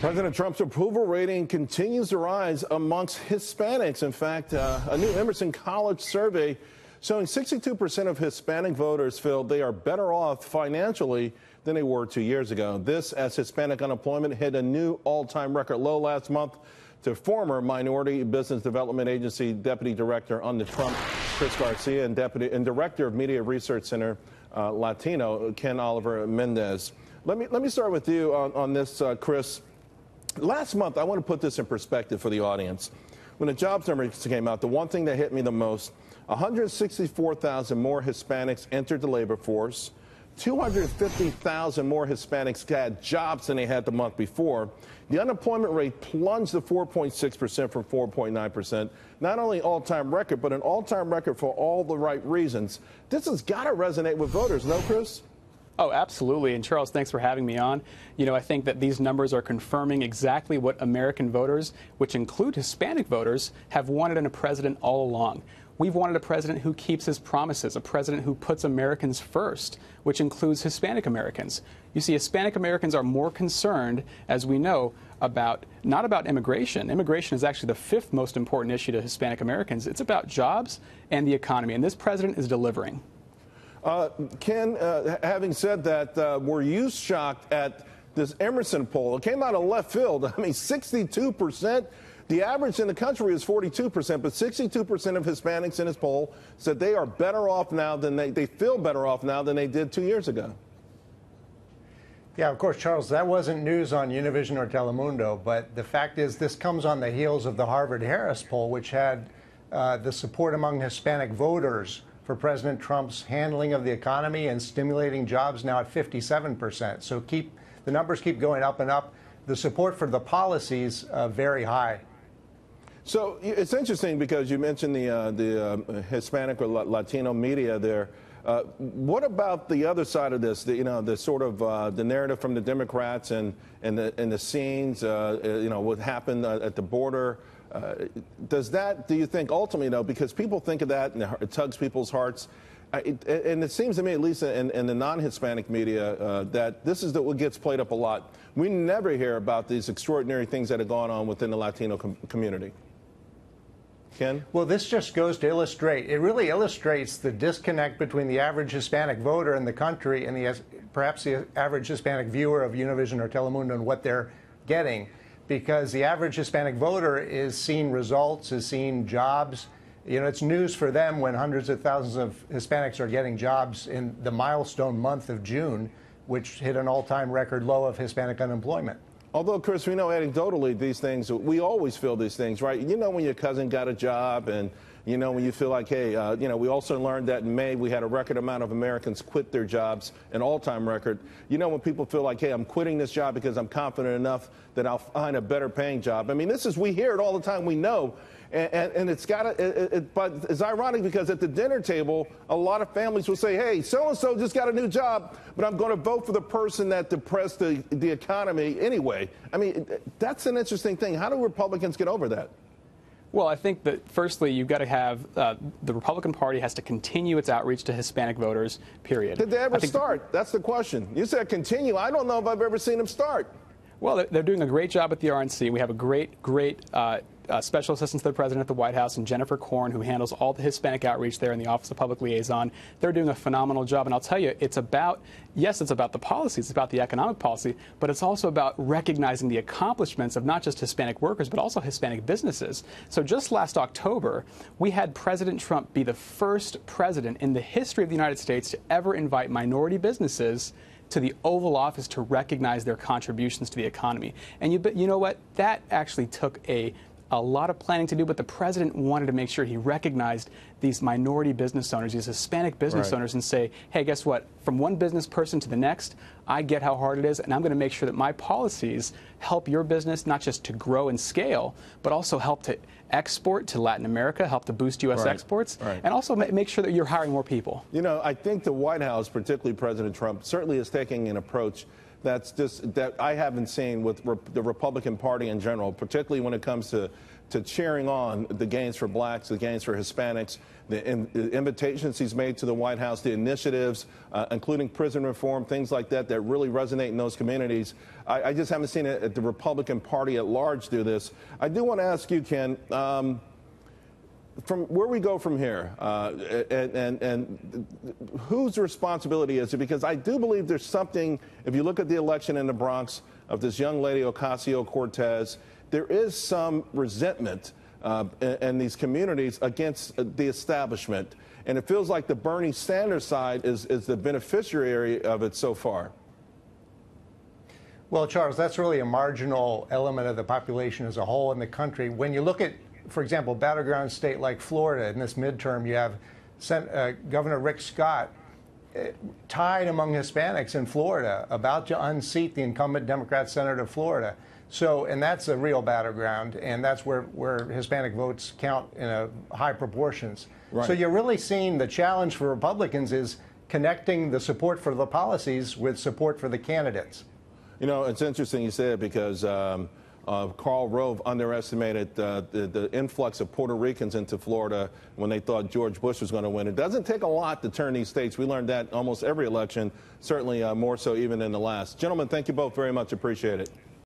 President Trump's approval rating continues to rise amongst Hispanics. In fact, a new Emerson College survey showing 62% of Hispanic voters feel they are better off financially than they were 2 years ago. This as Hispanic unemployment hit a new all-time record low last month to former Minority Business Development Agency Deputy Director under Trump, Chris Garcia, and Director of Media Research Center, Latino, Ken Oliver-Mendez. Let me start with you on this, Chris. Last month, I want to put this in perspective for the audience. When the jobs numbers came out, the one thing that hit me the most, 164,000 more Hispanics entered the labor force. 250,000 more Hispanics had jobs than they had the month before. The unemployment rate plunged to 4.6% from 4.9%. Not only all-time record, but an all-time record for all the right reasons. This has got to resonate with voters, no, Chris? Oh, absolutely. And Charles, thanks for having me on. You know, I think that these numbers are confirming exactly what American voters, which include Hispanic voters, have wanted in a president all along. We've wanted a president who keeps his promises, a president who puts Americans first, which includes Hispanic Americans. You see, Hispanic Americans are more concerned, as we know, not about immigration. Immigration is actually the fifth most important issue to Hispanic Americans. It's about jobs and the economy, and this president is delivering. Ken, having said that, were you shocked at this Emerson poll? It came out of left field. I mean, 62%. The average in the country is 42%, but 62% of Hispanics in this poll said they are better off now than they feel better off now than they did 2 years ago. Yeah, of course, Charles, that wasn't news on Univision or Telemundo, but the fact is this comes on the heels of the Harvard-Harris poll, which had the support among Hispanic voters for President Trump's handling of the economy and stimulating jobs now at 57%. So the numbers keep going up and up. The support for the policies very high. So it's interesting because you mentioned the Hispanic or Latino media there. What about the other side of this? The sort of the narrative from the Democrats and the scenes. What happened at the border. Do you think ultimately, though, because people think of that and it tugs people's hearts, and it seems to me, at least in the non-Hispanic media, that this is what gets played up a lot. We never hear about these extraordinary things that have gone on within the Latino community. Ken? Well, this just goes to illustrate, it really illustrates the disconnect between the average Hispanic voter in the country and perhaps the average Hispanic viewer of Univision or Telemundo and what they're getting. Because the average Hispanic voter is seeing results, is seeing jobs. You know, it's news for them when hundreds of thousands of Hispanics are getting jobs in the milestone month of June, which hit an all-time record low of Hispanic unemployment. Although, Chris, we know anecdotally these things, we always feel these things, right? You know when your cousin got a job and, you know, when you feel like, hey, we also learned that in May we had a record amount of Americans quit their jobs, an all-time record. You know when people feel like, hey, I'm quitting this job because I'm confident enough that I'll find a better paying job. I mean, we hear it all the time, we know. And it's got to, but it's ironic because at the dinner table, a lot of families will say, hey, so-and-so just got a new job, but I'm going to vote for the person that depressed the economy anyway. I mean, that's an interesting thing. How do Republicans get over that? Well, I think that, firstly, you've got to have the Republican Party has to continue its outreach to Hispanic voters, period. Did they ever start? That's the question. You said continue. I don't know if I've ever seen them start. Well, they're doing a great job at the RNC. We have a great special assistant to the president at the White House, and Jennifer Korn, who handles all the Hispanic outreach there in the Office of Public Liaison. They're doing a phenomenal job. And I'll tell you, it's about the policies, it's about the economic policy, but it's also about recognizing the accomplishments of not just Hispanic workers, but also Hispanic businesses. So just last October, we had President Trump be the first president in the history of the United States to ever invite minority businesses to the Oval Office to recognize their contributions to the economy. And you know what? That actually took a lot of planning to do, but the president wanted to make sure he recognized these minority business owners, these Hispanic business owners, and say, hey, guess what? From one business person to the next, I get how hard it is, and I'm going to make sure that my policies help your business not just to grow and scale, but also help to export to Latin America, help to boost U.S. exports, and also make sure that you're hiring more people. You know, I think the White House, particularly President Trump, certainly is taking an approach that I haven't seen with the Republican Party in general, particularly when it comes to cheering on the gains for blacks, the gains for Hispanics, the invitations he's made to the White House, the initiatives, including prison reform, things like that, that really resonate in those communities. I just haven't seen it at the Republican Party at large do this. I do want to ask you, Ken, from where we go from here, and whose responsibility is it? Because I do believe there's something, if you look at the election in the Bronx of this young lady, Ocasio-Cortez, there is some resentment in these communities against the establishment. And it feels like the Bernie Sanders side is the beneficiary of it so far. Well, Charles, that's really a marginal element of the population as a whole in the country. When you look at, for example, battleground state like Florida, in this midterm, you have Governor Rick Scott tied among Hispanics in Florida, about to unseat the incumbent Democrat senator of Florida. So, and that's a real battleground, and that's where Hispanic votes count in high proportions. Right. So you're really seeing the challenge for Republicans is connecting the support for the policies with support for the candidates. You know, it's interesting you say it because Karl Rove underestimated the influx of Puerto Ricans into Florida when they thought George Bush was going to win. It doesn't take a lot to turn these states. We learned that almost every election, certainly more so even in the last. Gentlemen, thank you both very much. Appreciate it.